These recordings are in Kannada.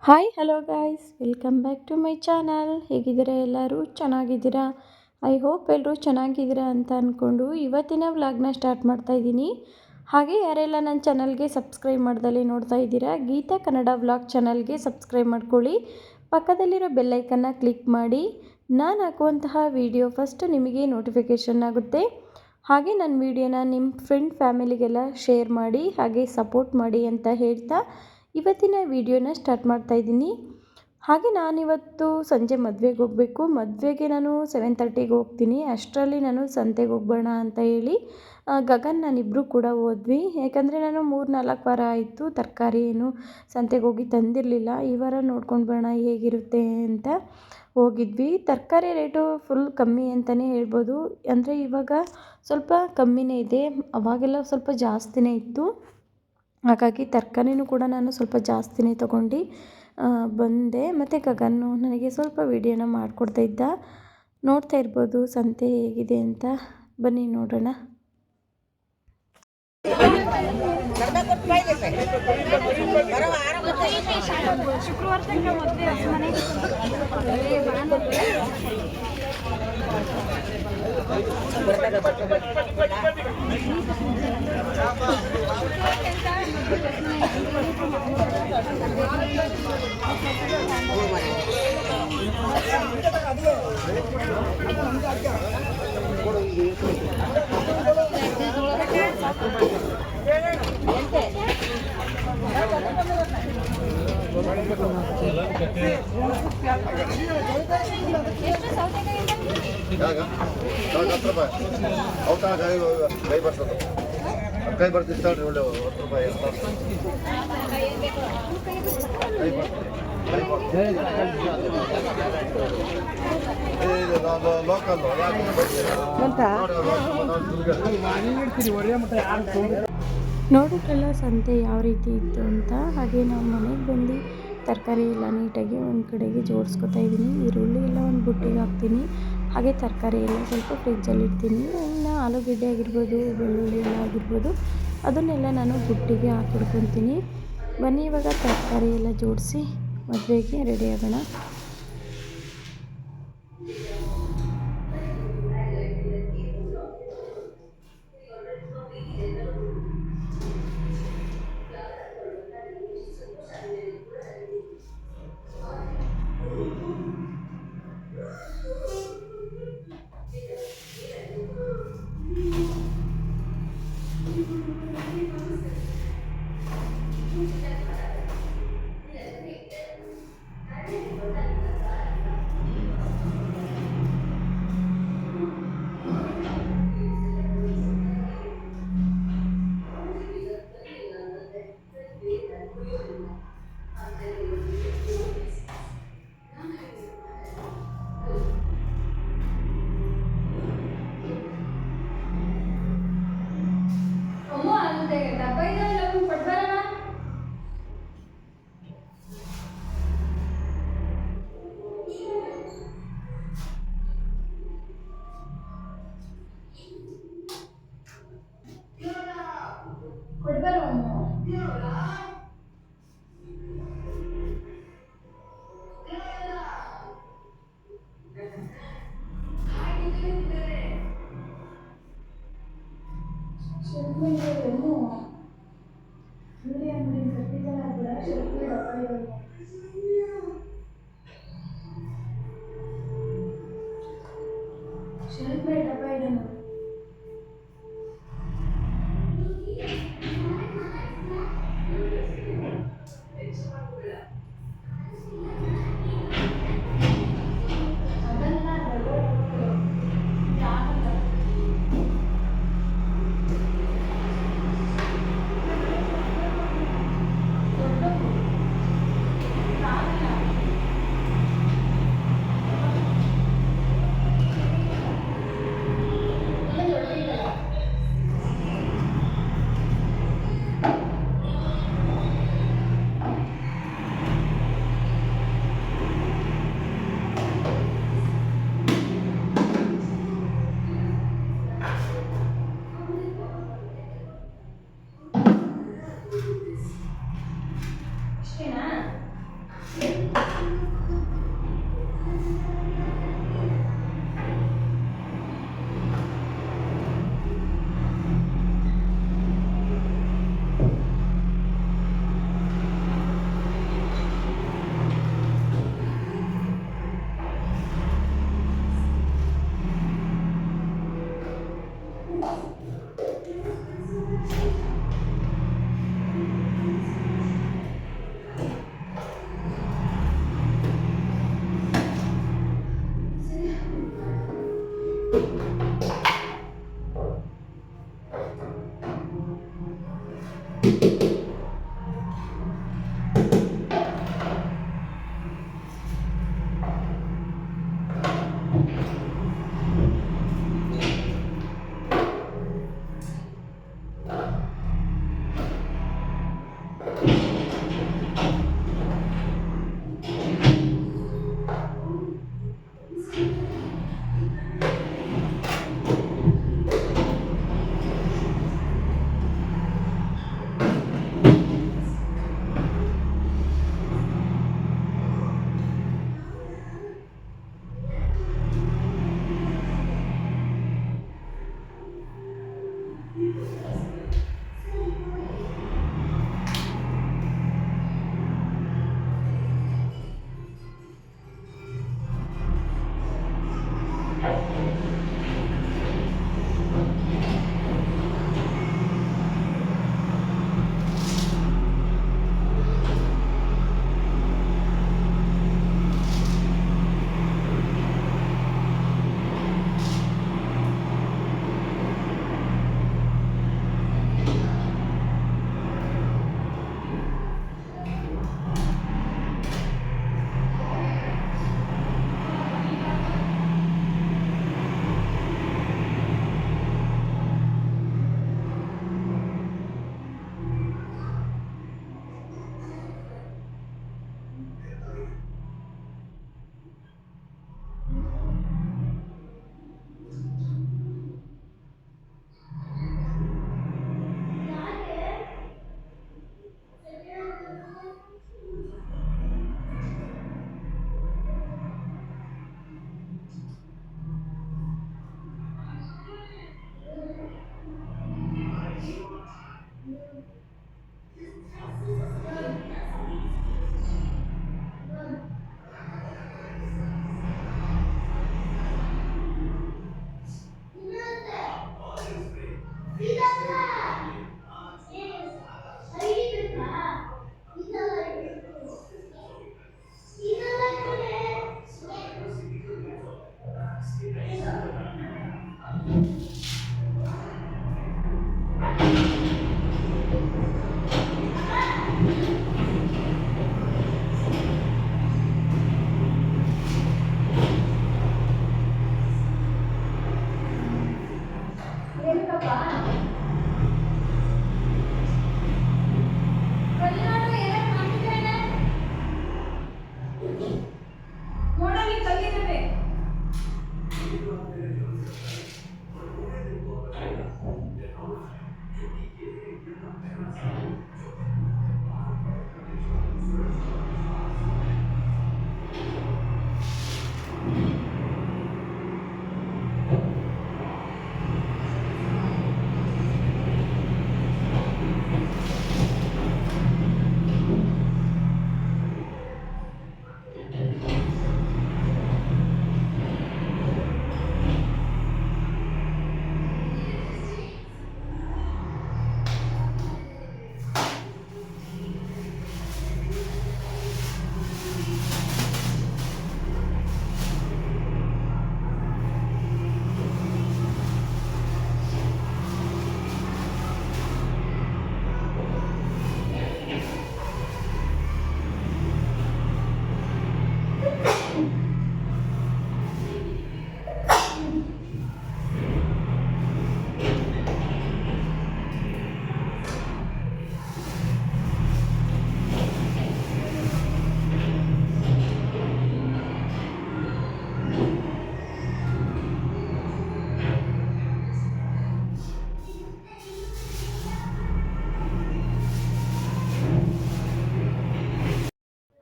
Hi hello guys, welcome back to my channel. ಹೇಗಿದ್ದೀರಾ? ಎಲ್ಲರೂ ಚೆನ್ನಾಗಿದ್ದೀರಾ? ಐ ಹೋಪ್ ಎಲ್ಲರೂ ಚೆನ್ನಾಗಿದ್ದೀರಾ ಅಂತ ಅಂದ್ಕೊಂಡು ಇವತ್ತಿನ ವ್ಲಾಗ್ನ ಸ್ಟಾರ್ಟ್ ಮಾಡ್ತಾ ಇದ್ದೀನಿ. ಹಾಗೆ ಯಾರೆಲ್ಲ ನನ್ನ ಚಾನಲ್ಗೆ ಸಬ್ಸ್ಕ್ರೈಬ್ ಮಾಡ್ದಲ್ಲಿ ನೋಡ್ತಾ ಇದ್ದೀರಾ, ಗೀತಾ ಕನ್ನಡ ವ್ಲಾಗ್ ಚಾನಲ್ಗೆ ಸಬ್ಸ್ಕ್ರೈಬ್ ಮಾಡ್ಕೊಳ್ಳಿ. ಪಕ್ಕದಲ್ಲಿರೋ ಬೆಲ್ಲೈಕನ್ನ ಕ್ಲಿಕ್ ಮಾಡಿ. ನಾನು ಹಾಕುವಂತಹ ವಿಡಿಯೋ ಫಸ್ಟ್ ನಿಮಗೆ ನೋಟಿಫಿಕೇಷನ್ ಆಗುತ್ತೆ. ಹಾಗೆ ನನ್ನ ವಿಡಿಯೋನ ನಿಮ್ಮ ಫ್ರೆಂಡ್ ಫ್ಯಾಮಿಲಿಗೆಲ್ಲ ಶೇರ್ ಮಾಡಿ, ಹಾಗೆ ಸಪೋರ್ಟ್ ಮಾಡಿ ಅಂತ ಹೇಳ್ತಾ ಇವತ್ತಿನ ವಿಡಿಯೋನ ಸ್ಟಾರ್ಟ್ ಮಾಡ್ತಾ ಇದ್ದೀನಿ. ಹಾಗೆ ನಾನಿವತ್ತು ಸಂಜೆ ಮದುವೆಗೆ ಹೋಗಬೇಕು. ಮದುವೆಗೆ ನಾನು 7:30ಗೆ ಹೋಗ್ತೀನಿ. ಅಷ್ಟರಲ್ಲಿ ನಾನು ಸಂತೆಗೆ ಹೋಗ್ಬೋಣ ಅಂತ ಹೇಳಿ ಗಗನ್ ನಾನಿಬ್ಬರು ಕೂಡ ಹೋದ್ವಿ. ಯಾಕಂದರೆ ನಾನು 3-4 ವಾರ ಆಯಿತು ತರಕಾರಿ ಏನು ಸಂತೆಗೆ ಹೋಗಿ ತಂದಿರಲಿಲ್ಲ. ಈ ವಾರ ನೋಡ್ಕೊಂಡು ಬರೋಣ ಹೇಗಿರುತ್ತೆ ಅಂತ ಹೋಗಿದ್ವಿ. ತರಕಾರಿ ರೇಟು ಫುಲ್ ಕಮ್ಮಿ ಅಂತಲೇ ಹೇಳ್ಬೋದು. ಅಂದರೆ ಇವಾಗ ಸ್ವಲ್ಪ ಕಮ್ಮಿನೇ ಇದೆ, ಅವಾಗೆಲ್ಲ ಸ್ವಲ್ಪ ಜಾಸ್ತಿನೇ ಇತ್ತು. ಹಾಗಾಗಿ ತರಕಾರಿನೂ ಕೂಡ ನಾನು ಸ್ವಲ್ಪ ಜಾಸ್ತಿನೇ ತೊಗೊಂಡು ಬಂದೆ. ಮತ್ತು ಗಗನ್ನು ನನಗೆ ಸ್ವಲ್ಪ ವಿಡಿಯೋನ ಮಾಡಿಕೊಡ್ತಾ ಇದ್ದ. ನೋಡ್ತಾ ಇರ್ಬೋದು ಸಂತೆ ಹೇಗಿದೆ ಅಂತ. ಬನ್ನಿ ನೋಡೋಣ. ಶುಕ್ರವಾರ ತನಕ ಮದುವೆ ಮನೆ ಕೈ ಬರ್ತಿತ್ತು ಒಳ್ಳೆ 10 ರೂಪಾಯಿ ಲೋಕಲ್ ನೋಡಿದ್ರಲ್ಲ ಸಂತೆ ಯಾವ ರೀತಿ ಇತ್ತು ಅಂತ. ಹಾಗೆ ನಾವು ಮನೆಗೆ ಬಂದು ತರಕಾರಿ ಎಲ್ಲ ನೀಟಾಗಿ ಒಂದು ಕಡೆಗೆ ಜೋಡಿಸ್ಕೊತಾ ಇದ್ದೀನಿ. ಈರುಳ್ಳಿ ಎಲ್ಲ ಒಂದು ಬುಟ್ಟಿಗೆ ಹಾಕ್ತೀನಿ. ಹಾಗೆ ತರಕಾರಿ ಎಲ್ಲ ಸ್ವಲ್ಪ ಫ್ರಿಜ್ಜಲ್ಲಿ ಇಡ್ತೀನಿ. ಇನ್ನು ಆಲೂಗಡ್ಡೆ ಆಗಿರ್ಬೋದು, ಬೆಳ್ಳುಳ್ಳಿ ಎಲ್ಲ ಆಗಿರ್ಬೋದು, ಅದನ್ನೆಲ್ಲ ನಾನು ಬುಟ್ಟಿಗೆ ಹಾಕಿಡ್ಕೊತೀನಿ. ಬನ್ನಿ ಇವಾಗ ತರಕಾರಿ ಎಲ್ಲ ಜೋಡಿಸಿ ಮದುವೆಗೆ ರೆಡಿ ಆಗೋಣ.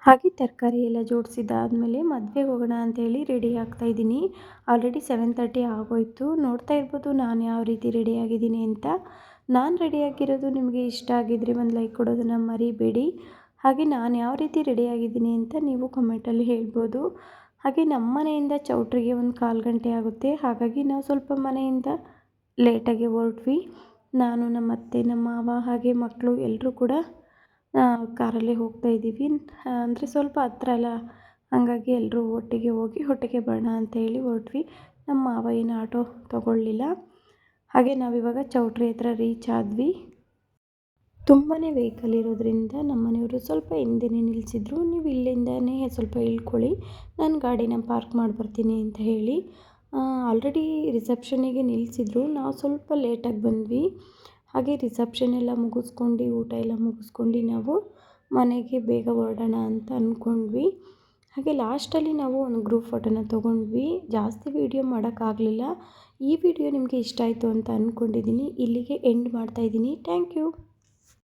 ಹಾಗೆ ತರಕಾರಿ ಎಲ್ಲ ಜೋಡಿಸಿದ್ದಾದಮೇಲೆ ಮದುವೆಗೆ ಹೋಗೋಣ ಅಂತೇಳಿ ರೆಡಿ ಆಗ್ತಾಯಿದ್ದೀನಿ. ಆಲ್ರೆಡಿ 7:30 ಆಗೋಯಿತು. ನೋಡ್ತಾ ಇರ್ಬೋದು ನಾನು ಯಾವ ರೀತಿ ರೆಡಿಯಾಗಿದ್ದೀನಿ ಅಂತ. ನಾನು ರೆಡಿಯಾಗಿರೋದು ನಿಮಗೆ ಇಷ್ಟ ಆಗಿದ್ದರೆ ಒಂದು ಲೈಕ್ ಕೊಡೋದನ್ನು ಮರಿಬೇಡಿ. ಹಾಗೆ ನಾನು ಯಾವ ರೀತಿ ರೆಡಿಯಾಗಿದ್ದೀನಿ ಅಂತ ನೀವು ಕಮೆಂಟಲ್ಲಿ ಹೇಳ್ಬೋದು. ಹಾಗೆ ನಮ್ಮ ಮನೆಯಿಂದ ಚೌಟ್ರಿಗೆ ಒಂದು 1/4 ಗಂಟೆ ಆಗುತ್ತೆ. ಹಾಗಾಗಿ ನಾವು ಸ್ವಲ್ಪ ಮನೆಯಿಂದ ಲೇಟಾಗಿ ಹೊರಟ್ವಿ. ನಾನು ನಮ್ಮ ಅತ್ತೆ, ನಮ್ಮ ಮಾವ ಹಾಗೆ ಮಕ್ಕಳು ಎಲ್ಲರೂ ಕೂಡ ಕಾರಲ್ಲೇ ಹೋಗ್ತಾ ಇದ್ದೀವಿ. ಅಂದರೆ ಸ್ವಲ್ಪ ಹತ್ರ ಅಲ್ಲ, ಹಾಗಾಗಿ ಎಲ್ಲರೂ ಒಟ್ಟಿಗೆ ಹೋಗಿ ಒಟ್ಟಿಗೆ ಬರೋಣ ಅಂತ ಹೇಳಿ ಹೊರಟ್ವಿ. ನಮ್ಮ ಮಾವ ಏನು ಆಟೋ ತೊಗೊಳ್ಳಿಲ್ಲ. ಹಾಗೆ ನಾವಿವಾಗ ಚೌಟ್ರಿ ಹತ್ರ ರೀಚ್ ಆದ್ವಿ. ತುಂಬಾ ವೆಹಿಕಲ್ ಇರೋದ್ರಿಂದ ನಮ್ಮ ಮನೆಯವರು ಸ್ವಲ್ಪ ಹಿಂದೆನೇ ನಿಲ್ಲಿಸಿದ್ರು. ನೀವು ಇಲ್ಲಿಂದನೇ ಸ್ವಲ್ಪ ಇಳ್ಕೊಳ್ಳಿ, ನಾನು ಗಾಡಿನ ಪಾರ್ಕ್ ಮಾಡಿ ಬರ್ತೀನಿ ಅಂತ ಹೇಳಿ ಆಲ್ರೆಡಿ ರಿಸೆಪ್ಷನಿಗೆ ನಿಲ್ಲಿಸಿದ್ರು. ನಾವು ಸ್ವಲ್ಪ ಲೇಟಾಗಿ ಬಂದ್ವಿ. ಹಾಗೆ ರಿಸೆಪ್ಷನ್ ಎಲ್ಲ ಮುಗಿಸ್ಕೊಂಡು ಊಟ ಎಲ್ಲ ಮುಗಿಸ್ಕೊಂಡು ನಾವು ಮನೆಗೆ ಬೇಗ ಹೊರಡೋಣ ಅಂತ ಅಂದ್ಕೊಂಡ್ವಿ. ಹಾಗೆ ಲಾಸ್ಟಲ್ಲಿ ನಾವು ಒಂದು ಗ್ರೂಪ್ ಫೋಟೋನ ತೊಗೊಂಡ್ವಿ. ಜಾಸ್ತಿ ವೀಡಿಯೋ ಮಾಡೋಕ್ಕಾಗಲಿಲ್ಲ. ಈ ವಿಡಿಯೋ ನಿಮಗೆ ಇಷ್ಟ ಆಯಿತು ಅಂತ ಅಂದ್ಕೊಂಡಿದ್ದೀನಿ. ಇಲ್ಲಿಗೆ ಎಂಡ್ ಮಾಡ್ತಾಯಿದ್ದೀನಿ. Thank you.